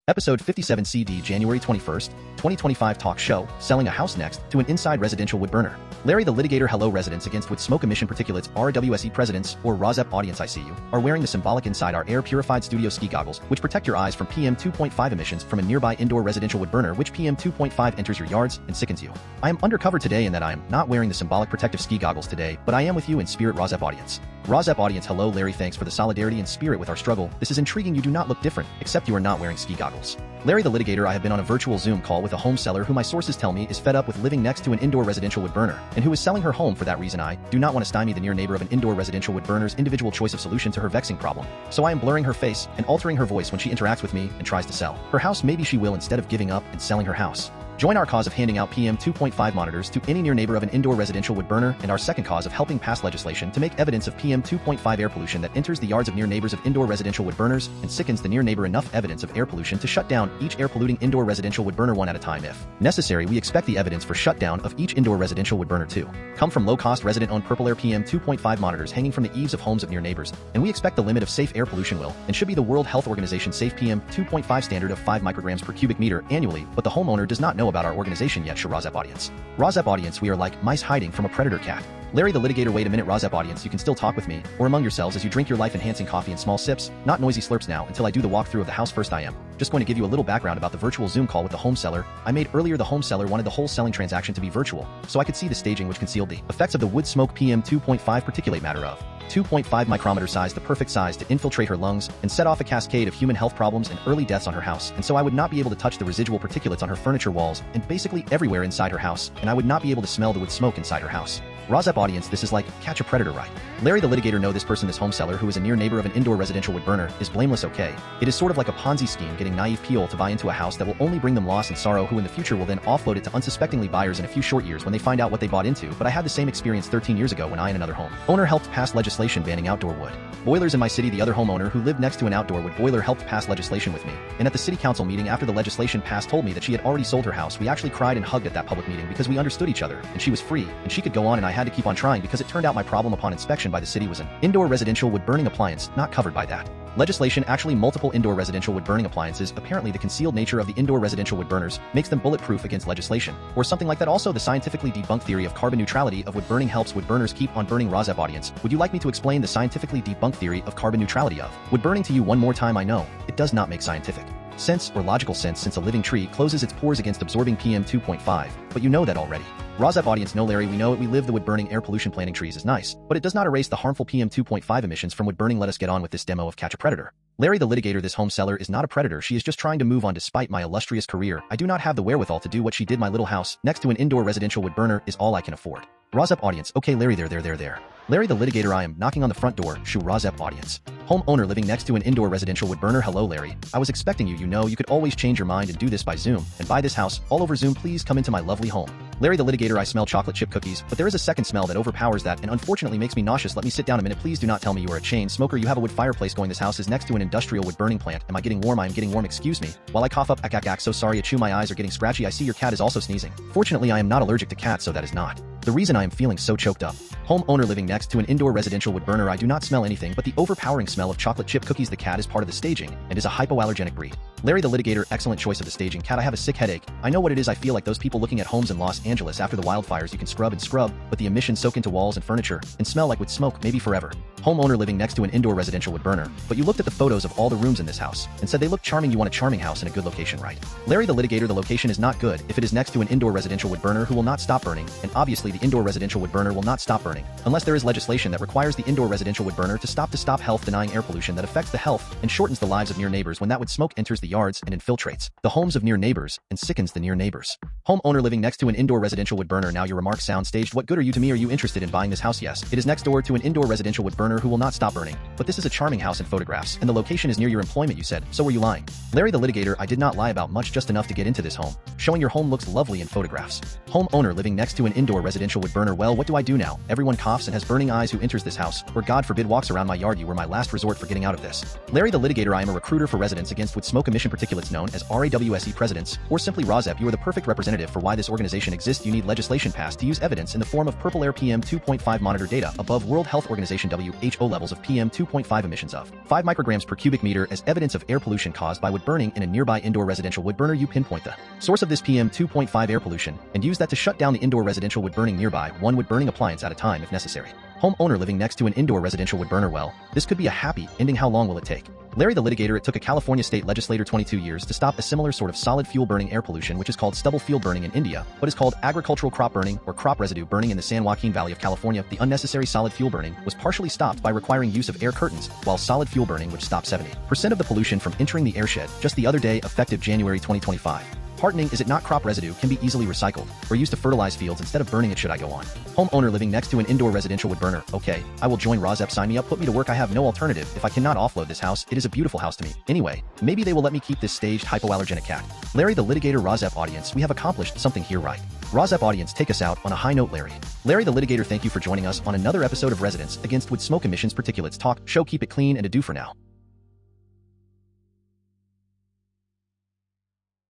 Episode 57 CD January 21st, 2025 talk show, selling a house next to an inside residential wood burner. Larry the Litigator Hello residents against wood smoke emission particulates RAWSEPresidents or RAWSEP Audience ICU are wearing the symbolic inside our air purified studio ski goggles which protect your eyes from PM2.5 emissions from a nearby indoor residential wood burner which PM2.5 enters your yards and sickens you. I am undercover today in that I am not wearing the symbolic protective ski goggles today, but I am with you in spirit RAWSEP Audience. RAWSEP Audience hello Larry, thanks for the solidarity and spirit with our struggle. This is intriguing, you do not look different, except you are not wearing ski goggles. Larry the Litigator, I have been on a virtual Zoom call with a home seller who my sources tell me is fed up with living next to an indoor residential wood burner, and who is selling her home for that reason. I do not want to stymie the near neighbor of an indoor residential wood burner's individual choice of solution to her vexing problem. So I am blurring her face and altering her voice when she interacts with me and tries to sell her house. Maybe she will instead of giving up and selling her house. Join our cause of handing out PM2.5 monitors to any near neighbor of an indoor residential wood burner, and our second cause of helping pass legislation to make evidence of PM2.5 air pollution that enters the yards of near neighbors of indoor residential wood burners and sickens the near neighbor enough evidence of air pollution to shut down each air polluting indoor residential wood burner one at a time. If necessary, we expect the evidence for shutdown of each indoor residential wood burner to come from low-cost resident-owned PurpleAir PM2.5 monitors hanging from the eaves of homes of near neighbors, and we expect the limit of safe air pollution will and should be the World Health Organization safe PM2.5 standard of 5 micrograms per cubic meter annually, but the homeowner does not know about our organization yet. Shh RAWSEP Audience. RAWSEP Audience, we are like mice hiding from a predator cat. Larry the Litigator, wait a minute. RAWSEP Audience, you can still talk with me or among yourselves as you drink your life-enhancing coffee in small sips, not noisy slurps now until I do the walkthrough of the house. First, I am just going to give you a little background about the virtual Zoom call with the home seller I made earlier. The home seller wanted the whole selling transaction to be virtual, so I could see the staging which concealed the effects of the wood smoke PM2.5 particulate matter of 2.5 micrometer size, the perfect size to infiltrate her lungs and set off a cascade of human health problems and early deaths on her house. And so I would not be able to touch the residual particulates on her furniture, walls, and basically everywhere inside her house, and I would not be able to smell the wood smoke inside her house. RAWSEP Audience, this is like catch a predator, right? Larry the Litigator, no, this person, this home seller who is a near neighbor of an indoor residential wood burner is blameless, okay? It is sort of like a Ponzi scheme, getting naive people to buy into a house that will only bring them loss and sorrow, who in the future will then offload it to unsuspectingly buyers in a few short years when they find out what they bought into. But I had the same experience 13 years ago when I and another home owner helped pass legislation banning outdoor wood boilers in my city. The other homeowner who lived next to an outdoor wood boiler helped pass legislation with me, and at the city council meeting after the legislation passed told me that she had already sold her house. We actually cried and hugged at that public meeting because we understood each other, and she was free and she could go on, and I had to keep on trying because it turned out my problem upon inspection by the city was an indoor residential wood burning appliance not covered by that legislation. Actually, multiple indoor residential wood burning appliances. Apparently the concealed nature of the indoor residential wood burners makes them bulletproof against legislation or something like that. Also, the scientifically debunked theory of carbon neutrality of wood burning helps wood burners keep on burning. RAWSEP Audience, would you like me to explain the scientifically debunked theory of carbon neutrality of wood burning to you one more time? I know it does not make scientific sense or logical sense since a living tree closes its pores against absorbing PM2.5, but you know that already. RAWSEP Audience, no Larry, we know it. We live the wood burning air pollution. Planting trees is nice, but it does not erase the harmful PM2.5 emissions from wood burning. Let us get on with this demo of Catch a Predator. Larry the Litigator, this home seller is not a predator. She is just trying to move on. Despite my illustrious career, I do not have the wherewithal to do what she did. My little house next to an indoor residential wood burner is all I can afford. RAWSEP Audience, okay Larry, there. Larry the Litigator, I am knocking on the front door. Shh RAWSEP Audience. Homeowner living next to an indoor residential wood burner. Hello Larry, I was expecting you. You know you could always change your mind and do this by Zoom and buy this house all over Zoom. Please come into my lovely home. Larry the Litigator, I smell chocolate chip cookies, but there is a second smell that overpowers that and unfortunately makes me nauseous. Let me sit down a minute. Please do not tell me you are a chain smoker. You have a wood fireplace going. This house is next to an industrial wood burning plant. Am I getting warm? I am getting warm. Excuse me while I cough up. Ack. So sorry. Achoo, my eyes are getting scratchy. I see your cat is also sneezing. Fortunately, I am not allergic to cats, so that is not the reason I am feeling so choked up. Homeowner living next to an indoor residential wood burner, I do not smell anything but the overpowering smell of chocolate chip cookies. The cat is part of the staging and is a hypoallergenic breed. Larry the Litigator, excellent choice of the staging cat. I have a sick headache. I know what it is. I feel like those people looking at homes in Los Angeles after the wildfires. You can scrub and scrub, but the emissions soak into walls and furniture and smell like wood smoke, maybe forever. Homeowner living next to an indoor residential wood burner, but you looked at the photos of all the rooms in this house and said they look charming. You want a charming house in a good location, right? Larry the Litigator, the location is not good if it is next to an indoor residential wood burner who will not stop burning, and obviously the indoor residential wood burner will not stop burning unless there is legislation that requires the indoor residential wood burner to stop health denying air pollution that affects the health and shortens the lives of near neighbors when that wood smoke enters the yards and infiltrates the homes of near neighbors and sickens the near neighbors. Homeowner living next to an indoor residential wood burner, now your remarks sound staged. What good are you to me? Are you interested in buying this house? Yes, it is next door to an indoor residential wood burner who will not stop burning, but this is a charming house in photographs and the location is near your employment, you said. So were you lying? Larry the Litigator, I did not lie about much, just enough to get into this home. Showing your home looks lovely in photographs. Homeowner living next to an indoor residential wood burner, well, what do I do now? Everyone coughs and has burning eyes who enters this house, or God forbid walks around my yard. You were my last resort for getting out of this. Larry the Litigator, I am a recruiter for residents against wood smoke emission particulates known as RAWSEPresidents, or simply RAWSEP. You are the perfect representative alternative for why this organization exists. You need legislation passed to use evidence in the form of PurpleAir PM2.5 monitor data above World Health Organization WHO levels of PM2.5 emissions of 5 micrograms per cubic meter as evidence of air pollution caused by wood burning in a nearby indoor residential wood burner. You pinpoint the source of this PM2.5 air pollution and use that to shut down the indoor residential wood burning nearby, one wood burning appliance at a time if necessary. Homeowner living next to an indoor residential wood burner. Well, this could be a happy ending. How long will it take? Larry the Litigator. It took a California state legislator 22 years to stop a similar sort of solid fuel burning air pollution, which is called stubble field burning in India, but is called agricultural crop burning or crop residue burning in the San Joaquin Valley of California. The unnecessary solid fuel burning was partially stopped by requiring use of air curtains, while solid fuel burning, which stopped 70% of the pollution from entering the airshed just the other day, effective January 2025. Heartening, is it not? Crop residue can be easily recycled or used to fertilize fields instead of burning it. Should I go on? Homeowner living next to an indoor residential wood burner. Okay, I will join RAWSEP. Sign me up. Put me to work. I have no alternative. If I cannot offload this house, it is a beautiful house to me. Anyway, maybe they will let me keep this staged hypoallergenic cat. Larry the Litigator. RAWSEP Audience, we have accomplished something here, right? RAWSEP Audience, take us out on a high note. Larry the Litigator, thank you for joining us on another episode of Residents Against Wood Smoke Emissions Particulates Talk Show. Keep it clean and adieu for now.